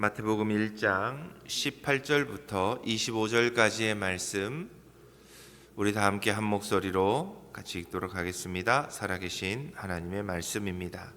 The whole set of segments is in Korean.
마태복음 1장 18절부터 25절까지의 말씀, 우리 다 함께 한 목소리로 같이 읽도록 하겠습니다. 살아계신 하나님의 말씀입니다.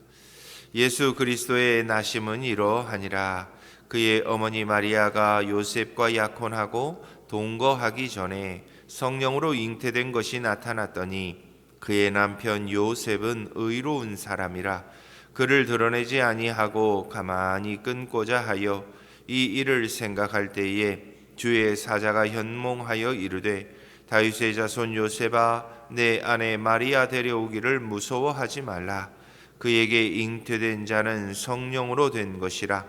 예수 그리스도의 나심은 이러하니라. 그의 어머니 마리아가 요셉과 약혼하고 동거하기 전에 성령으로 잉태된 것이 나타났더니 그의 남편 요셉은 의로운 사람이라. 그를 드러내지 아니하고 가만히 끊고자 하여 이 일을 생각할 때에 주의 사자가 현몽하여 이르되, 다윗의 자손 요셉아, 내 아내 마리아 데려오기를 무서워하지 말라. 그에게 잉태된 자는 성령으로 된 것이라.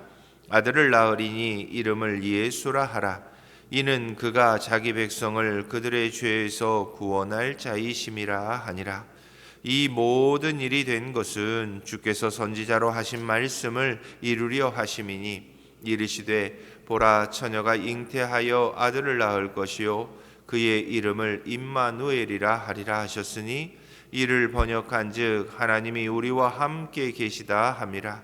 아들을 낳으리니 이름을 예수라 하라. 이는 그가 자기 백성을 그들의 죄에서 구원할 자이심이라 하니라. 이 모든 일이 된 것은 주께서 선지자로 하신 말씀을 이루려 하심이니, 이르시되 보라, 처녀가 잉태하여 아들을 낳을 것이요 그의 이름을 임마누엘이라 하리라 하셨으니, 이를 번역한즉 하나님이 우리와 함께 계시다 함이라.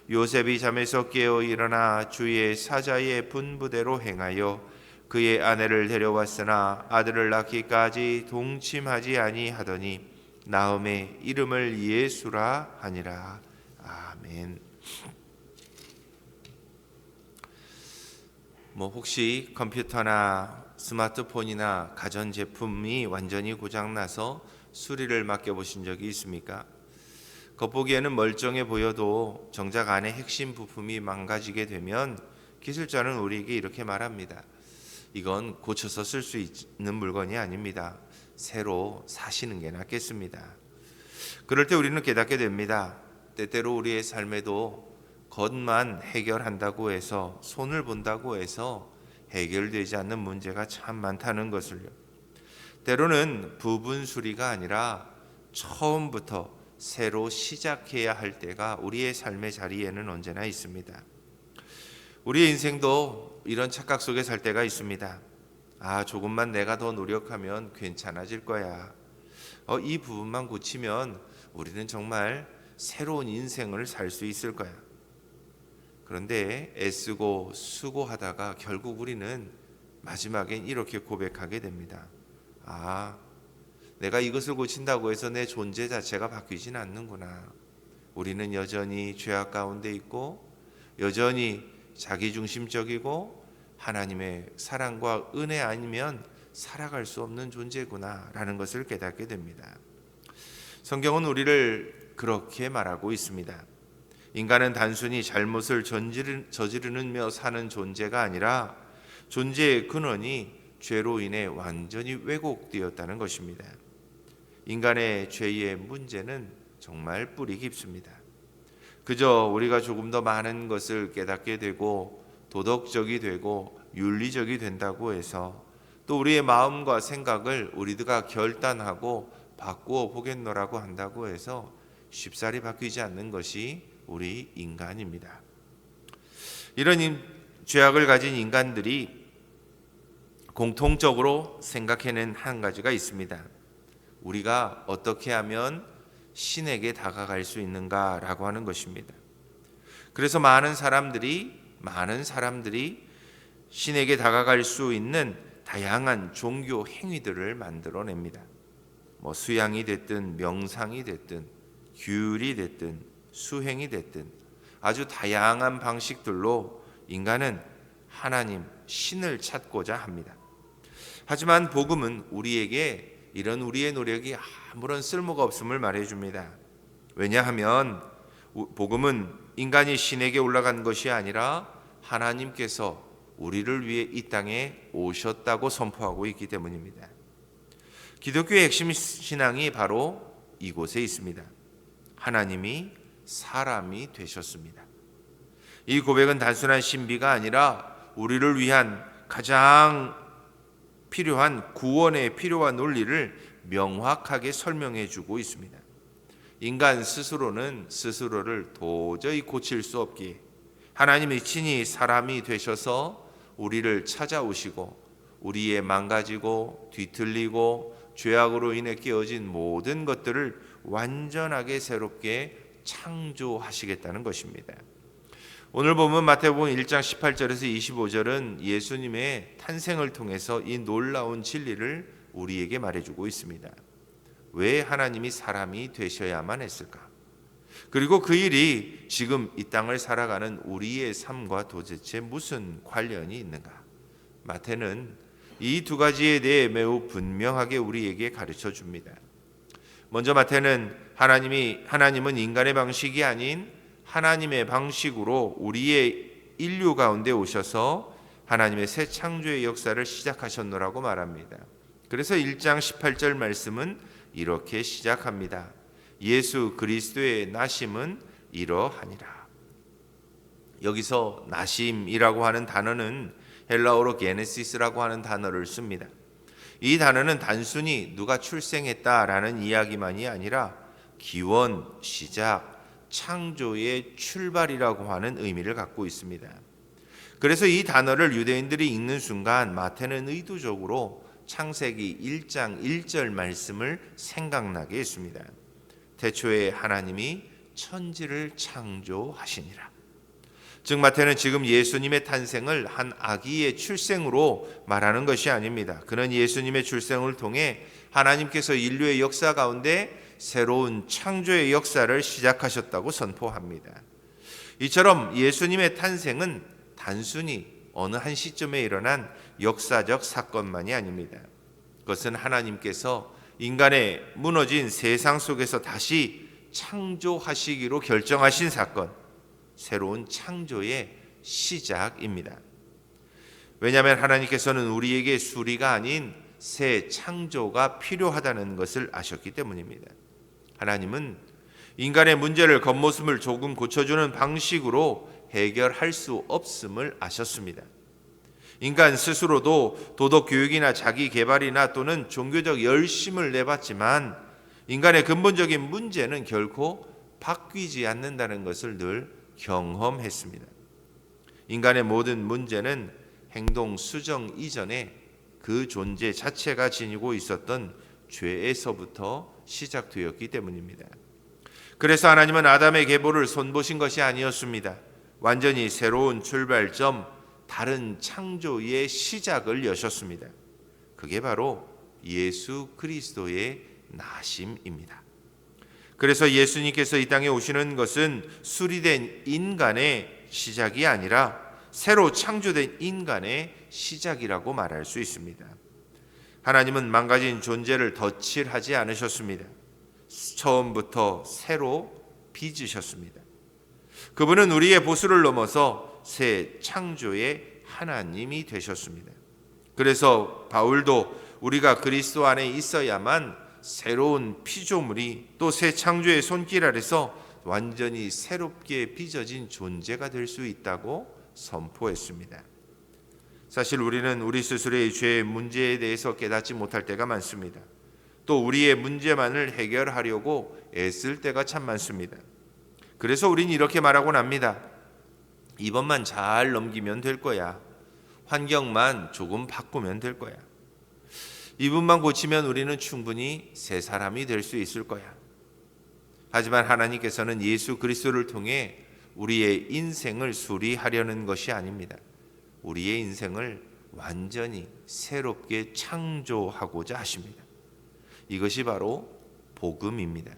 요셉이 잠에서 깨어 일어나 주의 사자의 분부대로 행하여 그의 아내를 데려왔으나 아들을 낳기까지 동침하지 아니하더니 나음의 이름을 예수라 하니라. 아멘. 혹시 컴퓨터나 스마트폰이나 가전제품이 완전히 고장나서 수리를 맡겨보신 적이 있습니까? 겉보기에는 멀쩡해 보여도 정작 안에 핵심 부품이 망가지게 되면 기술자는 우리에게 이렇게 말합니다. 이건 고쳐서 쓸 수 있는 물건이 아닙니다. 새로 사시는 게 낫겠습니다. 그럴 때 우리는 깨닫게 됩니다. 때때로 우리의 삶에도 겉만 해결한다고 해서, 손을 본다고 해서 해결되지 않는 문제가 참 많다는 것을요. 때로는 부분 수리가 아니라 처음부터 새로 시작해야 할 때가 우리의 삶의 자리에는 언제나 있습니다. 우리의 인생도 이런 착각 속에 살 때가 있습니다. 조금만 내가 더 노력하면 괜찮아질 거야. 이 부분만 고치면 우리는 정말 새로운 인생을 살 수 있을 거야. 그런데 애쓰고 수고하다가 결국 우리는 마지막엔 이렇게 고백하게 됩니다. 내가 이것을 고친다고 해서 내 존재 자체가 바뀌진 않는구나. 우리는 여전히 죄악 가운데 있고, 여전히 자기중심적이고, 하나님의 사랑과 은혜 아니면 살아갈 수 없는 존재구나 라는 것을 깨닫게 됩니다. 성경은 우리를 그렇게 말하고 있습니다. 인간은 단순히 잘못을 저지르며 사는 존재가 아니라 존재의 근원이 죄로 인해 완전히 왜곡되었다는 것입니다. 인간의 죄의 문제는 정말 뿌리 깊습니다. 그저 우리가 조금 더 많은 것을 깨닫게 되고 도덕적이 되고 윤리적이 된다고 해서, 또 우리의 마음과 생각을 우리가 결단하고 바꾸어 보겠노라고 한다고 해서 쉽사리 바뀌지 않는 것이 우리 인간입니다. 이런 죄악을 가진 인간들이 공통적으로 생각해낸 한 가지가 있습니다. 우리가 어떻게 하면 신에게 다가갈 수 있는가라고 하는 것입니다. 그래서 많은 사람들이 신에게 다가갈 수 있는 다양한 종교 행위들을 만들어냅니다. 수양이 됐든 명상이 됐든 규율이 됐든 수행이 됐든 아주 다양한 방식들로 인간은 하나님, 신을 찾고자 합니다. 하지만 복음은 우리에게 이런 우리의 노력이 아무런 쓸모가 없음을 말해줍니다. 왜냐하면 복음은 인간이 신에게 올라간 것이 아니라 하나님께서 우리를 위해 이 땅에 오셨다고 선포하고 있기 때문입니다. 기독교의 핵심 신앙이 바로 이곳에 있습니다. 하나님이 사람이 되셨습니다. 이 고백은 단순한 신비가 아니라 우리를 위한 가장 필요한 구원의 필요한 논리를 명확하게 설명해 주고 있습니다. 인간 스스로는 스스로를 도저히 고칠 수 없기에 하나님이 친히 사람이 되셔서 우리를 찾아오시고, 우리의 망가지고 뒤틀리고 죄악으로 인해 깨어진 모든 것들을 완전하게 새롭게 창조하시겠다는 것입니다. 오늘 보면 마태복음 1장 18절에서 25절은 예수님의 탄생을 통해서 이 놀라운 진리를 우리에게 말해주고 있습니다. 왜 하나님이 사람이 되셔야만 했을까? 그리고 그 일이 지금 이 땅을 살아가는 우리의 삶과 도대체 무슨 관련이 있는가? 마태는 이 두 가지에 대해 매우 분명하게 우리에게 가르쳐 줍니다. 먼저 마태는 하나님은 인간의 방식이 아닌 하나님의 방식으로 우리의 인류 가운데 오셔서 하나님의 새 창조의 역사를 시작하셨노라고 말합니다. 그래서 1장 18절 말씀은 이렇게 시작합니다. 예수 그리스도의 나심은 이러하니라. 여기서 나심이라고 하는 단어는 헬라어로 게네시스라고 하는 단어를 씁니다. 이 단어는 단순히 누가 출생했다라는 이야기만이 아니라 기원, 시작, 창조의 출발이라고 하는 의미를 갖고 있습니다. 그래서 이 단어를 유대인들이 읽는 순간 마태는 의도적으로 창세기 1장 1절 말씀을 생각나게 했습니다. 태초에 하나님이 천지를 창조하시니라. 즉 마태는 지금 예수님의 탄생을 한 아기의 출생으로 말하는 것이 아닙니다. 그는 예수님의 출생을 통해 하나님께서 인류의 역사 가운데 새로운 창조의 역사를 시작하셨다고 선포합니다. 이처럼 예수님의 탄생은 단순히 어느 한 시점에 일어난 역사적 사건만이 아닙니다. 그것은 하나님께서 인간의 무너진 세상 속에서 다시 창조하시기로 결정하신 사건, 새로운 창조의 시작입니다. 왜냐하면 하나님께서는 우리에게 수리가 아닌 새 창조가 필요하다는 것을 아셨기 때문입니다. 하나님은 인간의 문제를 겉모습을 조금 고쳐주는 방식으로 해결할 수 없음을 아셨습니다. 인간 스스로도 도덕 교육이나 자기 개발이나 또는 종교적 열심을 내봤지만 인간의 근본적인 문제는 결코 바뀌지 않는다는 것을 늘 경험했습니다. 인간의 모든 문제는 행동 수정 이전에 그 존재 자체가 지니고 있었던 죄에서부터 시작되었기 때문입니다. 그래서 하나님은 아담의 계보를 손보신 것이 아니었습니다. 완전히 새로운 출발점, 다른 창조의 시작을 여셨습니다. 그게 바로 예수 그리스도의 나심입니다. 그래서 예수님께서 이 땅에 오시는 것은 수리된 인간의 시작이 아니라 새로 창조된 인간의 시작이라고 말할 수 있습니다. 하나님은 망가진 존재를 덧칠하지 않으셨습니다. 처음부터 새로 빚으셨습니다. 그분은 우리의 보수를 넘어서 새 창조의 하나님이 되셨습니다. 그래서 바울도 우리가 그리스도 안에 있어야만 새로운 피조물이 또 새 창조의 손길 아래서 완전히 새롭게 빚어진 존재가 될 수 있다고 선포했습니다. 사실 우리는 우리 스스로의 죄의 문제에 대해서 깨닫지 못할 때가 많습니다. 또 우리의 문제만을 해결하려고 애쓸 때가 참 많습니다. 그래서 우리는 이렇게 말하곤 합니다. 이번만 잘 넘기면 될 거야. 환경만 조금 바꾸면 될 거야. 이분만 고치면 우리는 충분히 새 사람이 될 수 있을 거야. 하지만 하나님께서는 예수 그리스도를 통해 우리의 인생을 수리하려는 것이 아닙니다. 우리의 인생을 완전히 새롭게 창조하고자 하십니다. 이것이 바로 복음입니다.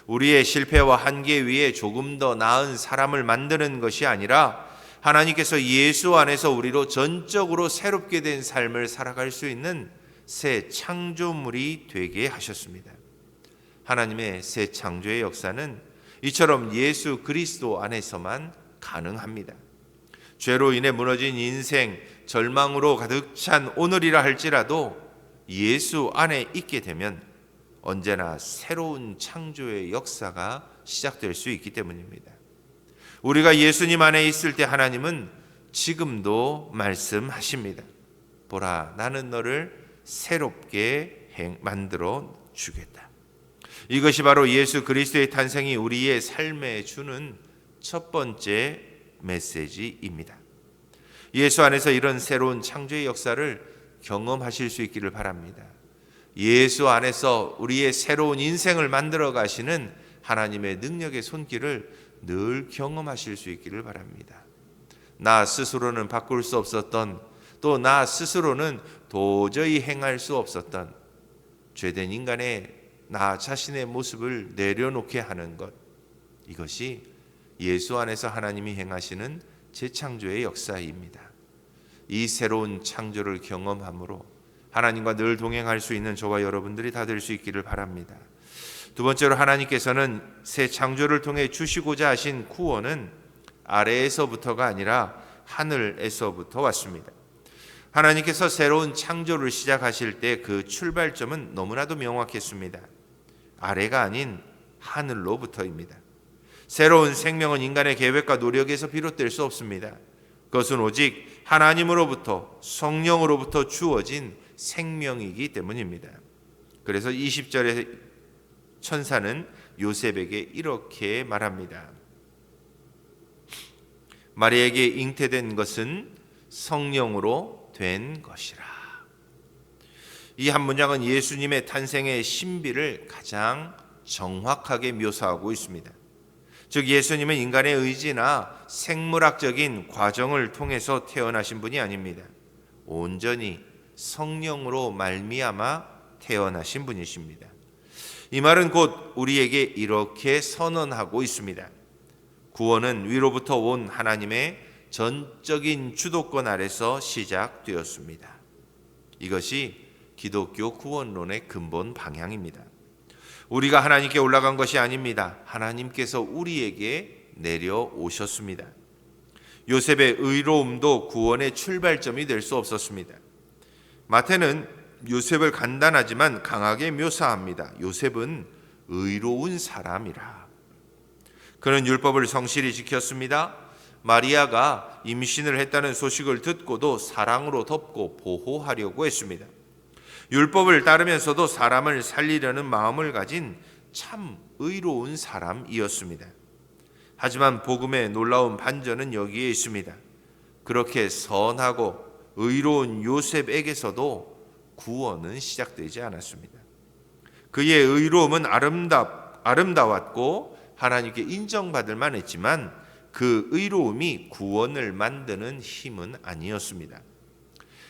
우리의 실패와 한계 위에 조금 더 나은 사람을 만드는 것이 아니라 하나님께서 예수 안에서 우리로 전적으로 새롭게 된 삶을 살아갈 수 있는 새 창조물이 되게 하셨습니다. 하나님의 새 창조의 역사는 이처럼 예수 그리스도 안에서만 가능합니다. 죄로 인해 무너진 인생, 절망으로 가득 찬 오늘이라 할지라도 예수 안에 있게 되면 언제나 새로운 창조의 역사가 시작될 수 있기 때문입니다. 우리가 예수님 안에 있을 때 하나님은 지금도 말씀하십니다. 보라, 나는 너를 새롭게 만들어 주겠다. 이것이 바로 예수 그리스도의 탄생이 우리의 삶에 주는 첫 번째 메시지입니다. 예수 안에서 이런 새로운 창조의 역사를 경험하실 수 있기를 바랍니다. 예수 안에서 우리의 새로운 인생을 만들어 가시는 하나님의 능력의 손길을 늘 경험하실 수 있기를 바랍니다. 나 스스로는 바꿀 수 없었던, 또 나 스스로는 도저히 행할 수 없었던 죄된 인간의 나 자신의 모습을 내려놓게 하는 것, 이것이 예수 안에서 하나님이 행하시는 재창조의 역사입니다. 이 새로운 창조를 경험함으로 하나님과 늘 동행할 수 있는 저와 여러분들이 다 될 수 있기를 바랍니다. 두 번째로, 하나님께서는 새 창조를 통해 주시고자 하신 구원은 아래에서부터가 아니라 하늘에서부터 왔습니다. 하나님께서 새로운 창조를 시작하실 때 그 출발점은 너무나도 명확했습니다. 아래가 아닌 하늘로부터입니다. 새로운 생명은 인간의 계획과 노력에서 비롯될 수 없습니다. 그것은 오직 하나님으로부터, 성령으로부터 주어진 생명이기 때문입니다. 그래서 20절에 천사는 요셉에게 이렇게 말합니다. 마리아에게 잉태된 것은 성령으로 된 것이라. 이 한 문장은 예수님의 탄생의 신비를 가장 정확하게 묘사하고 있습니다. 즉, 예수님은 인간의 의지나 생물학적인 과정을 통해서 태어나신 분이 아닙니다. 온전히 성령으로 말미암아 태어나신 분이십니다. 이 말은 곧 우리에게 이렇게 선언하고 있습니다. 구원은 위로부터 온 하나님의 전적인 주도권 아래서 시작되었습니다. 이것이 기독교 구원론의 근본 방향입니다. 우리가 하나님께 올라간 것이 아닙니다. 하나님께서 우리에게 내려오셨습니다. 요셉의 의로움도 구원의 출발점이 될 수 없었습니다. 마태는 요셉을 간단하지만 강하게 묘사합니다. 요셉은 의로운 사람이라. 그는 율법을 성실히 지켰습니다. 마리아가 임신을 했다는 소식을 듣고도 사랑으로 덮고 보호하려고 했습니다. 율법을 따르면서도 사람을 살리려는 마음을 가진 참 의로운 사람이었습니다. 하지만 복음의 놀라운 반전은 여기에 있습니다. 그렇게 선하고 의로운 요셉에게서도 구원은 시작되지 않았습니다. 그의 의로움은 아름다웠고 하나님께 인정받을 만했지만 그 의로움이 구원을 만드는 힘은 아니었습니다.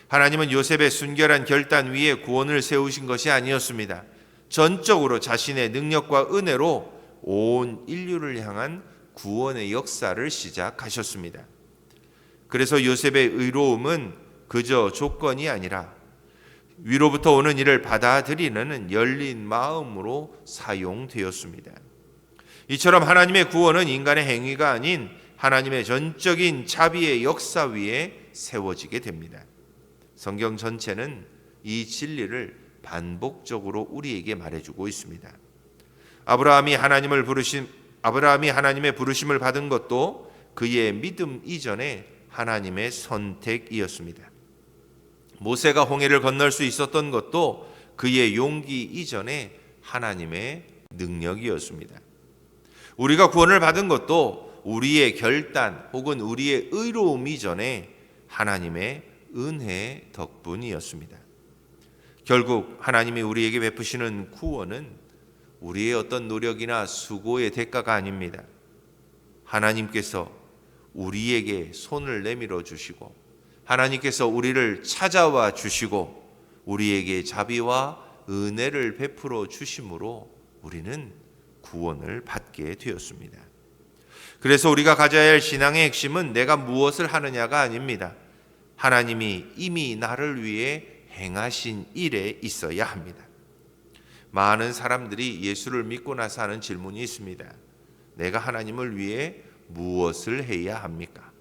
하나님은 요셉의 순결한 결단 위에 구원을 세우신 것이 아니었습니다. 전적으로 자신의 능력과 은혜로 온 인류를 향한 구원의 역사를 시작하셨습니다. 그래서 요셉의 의로움은 그저 조건이 아니라 위로부터 오는 일을 받아들이는 열린 마음으로 사용되었습니다. 이처럼 하나님의 구원은 인간의 행위가 아닌 하나님의 전적인 자비의 역사 위에 세워지게 됩니다. 성경 전체는 이 진리를 반복적으로 우리에게 말해주고 있습니다. 아브라함이 하나님의 부르심을 받은 것도 그의 믿음 이전에 하나님의 선택이었습니다. 모세가 홍해를 건널 수 있었던 것도 그의 용기 이전에 하나님의 능력이었습니다. 우리가 구원을 받은 것도 우리의 결단 혹은 우리의 의로움 이전에 하나님의 은혜 덕분이었습니다. 결국 하나님이 우리에게 베푸시는 구원은 우리의 어떤 노력이나 수고의 대가가 아닙니다. 하나님께서 우리에게 손을 내밀어 주시고 하나님께서 우리를 찾아와 주시고 우리에게 자비와 은혜를 베풀어 주심으로 우리는 구원을 받게 되었습니다. 그래서 우리가 가져야 할 신앙의 핵심은 내가 무엇을 하느냐가 아닙니다. 하나님이 이미 나를 위해 행하신 일에 있어야 합니다. 많은 사람들이 예수를 믿고 나서 하는 질문이 있습니다. 내가 하나님을 위해 무엇을 해야 합니까?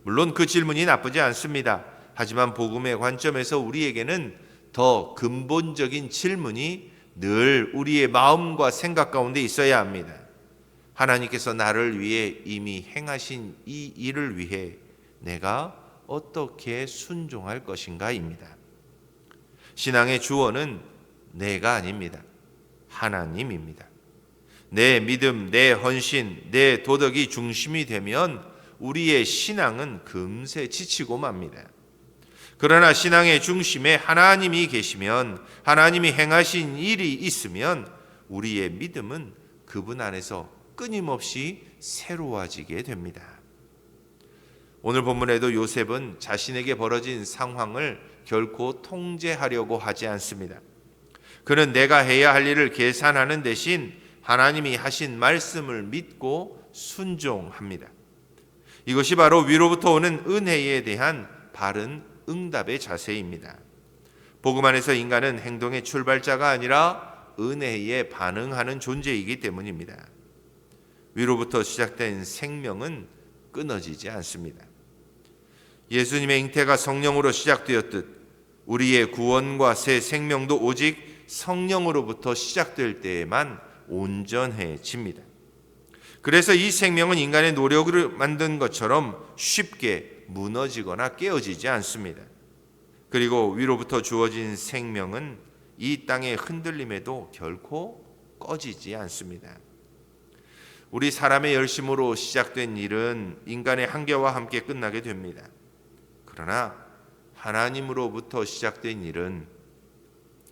물론 그 질문이 나쁘지 않습니다. 하지만 복음의 관점에서 우리에게는 더 근본적인 질문이 늘 우리의 마음과 생각 가운데 있어야 합니다. 하나님께서 나를 위해 이미 행하신 이 일을 위해 내가 어떻게 순종할 것인가입니다. 신앙의 주어는 내가 아닙니다. 하나님입니다. 내 믿음, 내 헌신, 내 도덕이 중심이 되면 우리의 신앙은 금세 지치고 맙니다. 그러나 신앙의 중심에 하나님이 계시면, 하나님이 행하신 일이 있으면 우리의 믿음은 그분 안에서 끊임없이 새로워지게 됩니다. 오늘 본문에도 요셉은 자신에게 벌어진 상황을 결코 통제하려고 하지 않습니다. 그는 내가 해야 할 일을 계산하는 대신 하나님이 하신 말씀을 믿고 순종합니다. 이것이 바로 위로부터 오는 은혜에 대한 바른 응답의 자세입니다. 복음 안에서 인간은 행동의 출발자가 아니라 은혜에 반응하는 존재이기 때문입니다. 위로부터 시작된 생명은 끊어지지 않습니다. 예수님의 잉태가 성령으로 시작되었듯 우리의 구원과 새 생명도 오직 성령으로부터 시작될 때에만 온전해집니다. 그래서 이 생명은 인간의 노력으로 만든 것처럼 쉽게 무너지거나 깨어지지 않습니다. 그리고 위로부터 주어진 생명은 이 땅의 흔들림에도 결코 꺼지지 않습니다. 우리 사람의 열심으로 시작된 일은 인간의 한계와 함께 끝나게 됩니다. 그러나 하나님으로부터 시작된 일은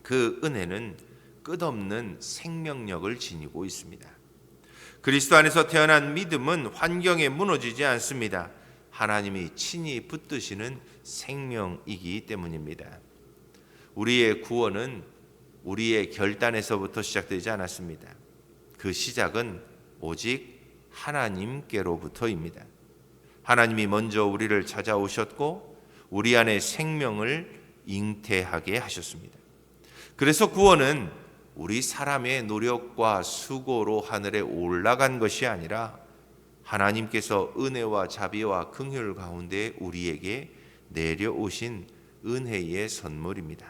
그 은혜는 끝없는 생명력을 지니고 있습니다. 그리스도 안에서 태어난 믿음은 환경에 무너지지 않습니다. 하나님이 친히 붙드시는 생명이기 때문입니다. 우리의 구원은 우리의 결단에서부터 시작되지 않았습니다. 그 시작은 오직 하나님께로부터입니다. 하나님이 먼저 우리를 찾아오셨고 우리 안에 생명을 잉태하게 하셨습니다. 그래서 구원은 우리 사람의 노력과 수고로 하늘에 올라간 것이 아니라 하나님께서 은혜와 자비와 긍휼 가운데 우리에게 내려오신 은혜의 선물입니다.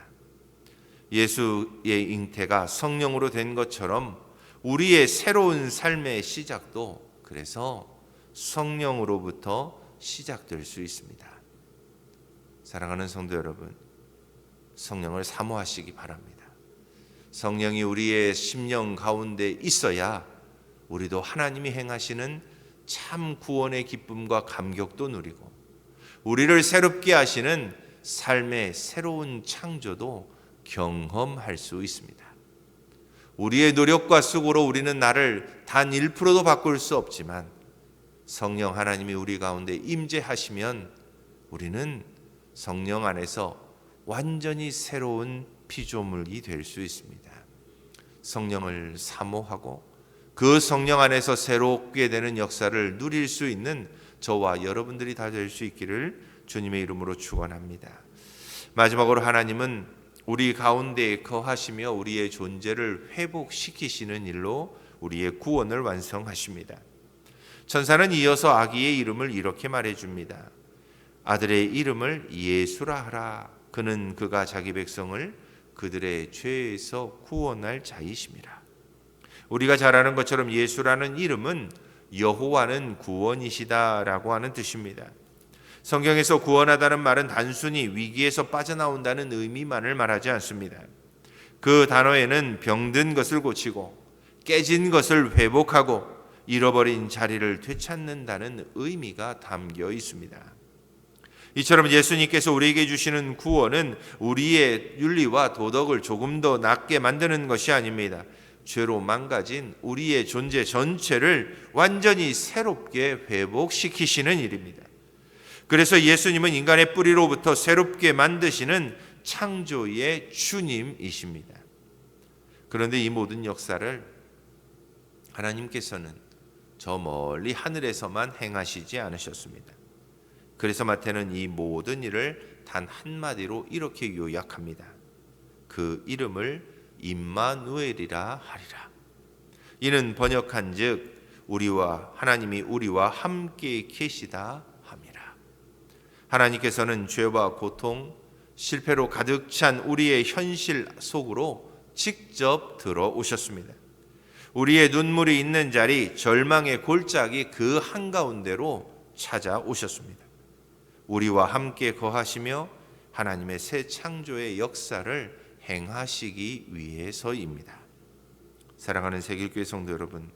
예수의 잉태가 성령으로 된 것처럼 우리의 새로운 삶의 시작도 그래서 성령으로부터 시작될 수 있습니다. 사랑하는 성도 여러분, 성령을 사모하시기 바랍니다. 성령이 우리의 심령 가운데 있어야 우리도 하나님이 행하시는 참 구원의 기쁨과 감격도 누리고 우리를 새롭게 하시는 삶의 새로운 창조도 경험할 수 있습니다. 우리의 노력과 수고로 우리는 나를 단 1%도 바꿀 수 없지만 성령 하나님이 우리 가운데 임재하시면 우리는 성령 안에서 완전히 새로운 피조물이 될 수 있습니다. 성령을 사모하고 그 성령 안에서 새롭게 되는 역사를 누릴 수 있는 저와 여러분들이 다 될 수 있기를 주님의 이름으로 축원합니다. 마지막으로 하나님은 우리 가운데 거하시며 우리의 존재를 회복시키시는 일로 우리의 구원을 완성하십니다. 천사는 이어서 아기의 이름을 이렇게 말해줍니다. 아들의 이름을 예수라 하라. 그는 그가 자기 백성을 그들의 죄에서 구원할 자이심이라. 우리가 잘 아는 것처럼 예수라는 이름은 여호와는 구원이시다라고 하는 뜻입니다. 성경에서 구원하다는 말은 단순히 위기에서 빠져나온다는 의미만을 말하지 않습니다. 그 단어에는 병든 것을 고치고 깨진 것을 회복하고 잃어버린 자리를 되찾는다는 의미가 담겨 있습니다. 이처럼 예수님께서 우리에게 주시는 구원은 우리의 윤리와 도덕을 조금 더 낮게 만드는 것이 아닙니다. 죄로 망가진 우리의 존재 전체를 완전히 새롭게 회복시키시는 일입니다. 그래서 예수님은 인간의 뿌리로부터 새롭게 만드시는 창조의 주님이십니다. 그런데 이 모든 역사를 하나님께서는 저 멀리 하늘에서만 행하시지 않으셨습니다. 그래서 마태는 이 모든 일을 단 한마디로 이렇게 요약합니다. 그 이름을 임마누엘이라 하리라. 이는 번역한즉 우리와 하나님이 우리와 함께 계시다 함이라. 하나님께서는 죄와 고통, 실패로 가득 찬 우리의 현실 속으로 직접 들어오셨습니다. 우리의 눈물이 있는 자리, 절망의 골짜기 그 한가운데로 찾아오셨습니다. 우리와 함께 거하시며 하나님의 새 창조의 역사를 행하시기 위해서입니다. 사랑하는 새길교회 성도 여러분,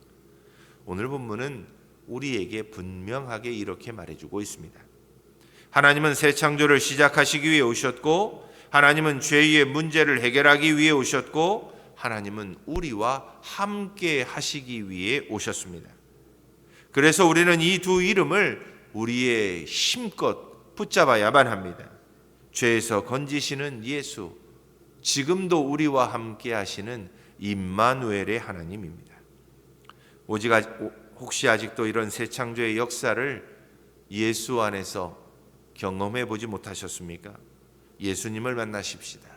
오늘 본문은 우리에게 분명하게 이렇게 말해주고 있습니다. 하나님은 새 창조를 시작하시기 위해 오셨고, 하나님은 죄의 문제를 해결하기 위해 오셨고, 하나님은 우리와 함께 하시기 위해 오셨습니다. 그래서 우리는 이 두 이름을 우리의 힘껏 붙잡아야만 합니다. 죄에서 건지시는 예수, 지금도 우리와 함께 하시는 임마누엘의 하나님입니다. 혹시 아직도 이런 새 창조의 역사를 예수 안에서 경험해 보지 못하셨습니까? 예수님을 만나십시다.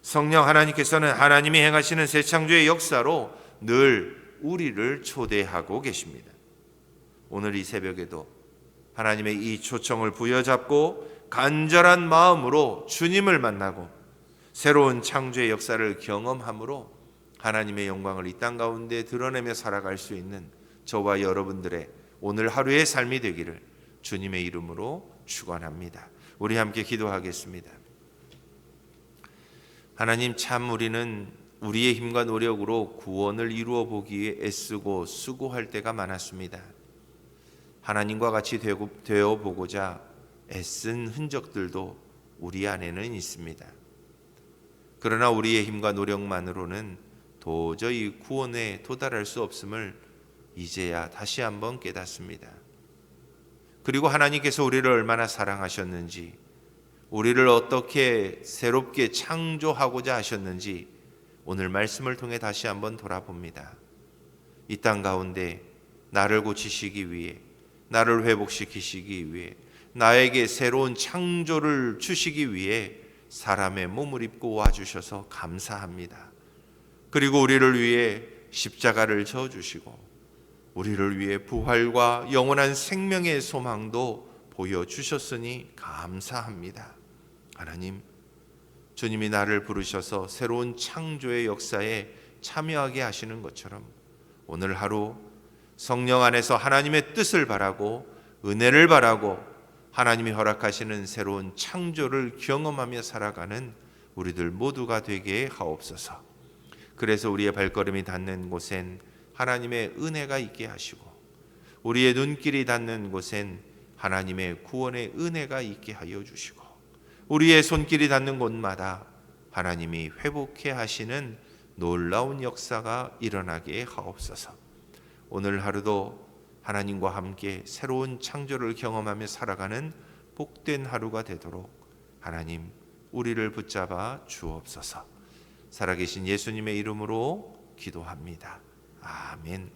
성령 하나님께서는 하나님이 행하시는 새 창조의 역사로 늘 우리를 초대하고 계십니다. 오늘 이 새벽에도 하나님의 이 초청을 부여잡고 간절한 마음으로 주님을 만나고 새로운 창조의 역사를 경험함으로 하나님의 영광을 이 땅 가운데 드러내며 살아갈 수 있는 저와 여러분들의 오늘 하루의 삶이 되기를 주님의 이름으로 축원합니다. 우리 함께 기도하겠습니다. 하나님, 참 우리는 우리의 힘과 노력으로 구원을 이루어 보기 위해 애쓰고 수고할 때가 많았습니다. 하나님과 같이 되어 보고자 애쓴 흔적들도 우리 안에는 있습니다. 그러나 우리의 힘과 노력만으로는 도저히 구원에 도달할 수 없음을 이제야 다시 한번 깨닫습니다. 그리고 하나님께서 우리를 얼마나 사랑하셨는지, 우리를 어떻게 새롭게 창조하고자 하셨는지 오늘 말씀을 통해 다시 한번 돌아봅니다. 이 땅 가운데 나를 고치시기 위해, 나를 회복시키시기 위해, 나에게 새로운 창조를 주시기 위해 사람의 몸을 입고 와주셔서 감사합니다. 그리고 우리를 위해 십자가를 져주시고 우리를 위해 부활과 영원한 생명의 소망도 보여주셨으니 감사합니다. 하나님, 주님이 나를 부르셔서 새로운 창조의 역사에 참여하게 하시는 것처럼 오늘 하루 성령 안에서 하나님의 뜻을 바라고 은혜를 바라고 하나님이 허락하시는 새로운 창조를 경험하며 살아가는 우리들 모두가 되게 하옵소서. 그래서 우리의 발걸음이 닿는 곳엔 하나님의 은혜가 있게 하시고 우리의 눈길이 닿는 곳엔 하나님의 구원의 은혜가 있게 하여 주시고 우리의 손길이 닿는 곳마다 하나님이 회복해 하시는 놀라운 역사가 일어나게 하옵소서. 오늘 하루도 하나님과 함께 새로운 창조를 경험하며 살아가는 복된 하루가 되도록 하나님 우리를 붙잡아 주옵소서. 살아계신 예수님의 이름으로 기도합니다. 아멘.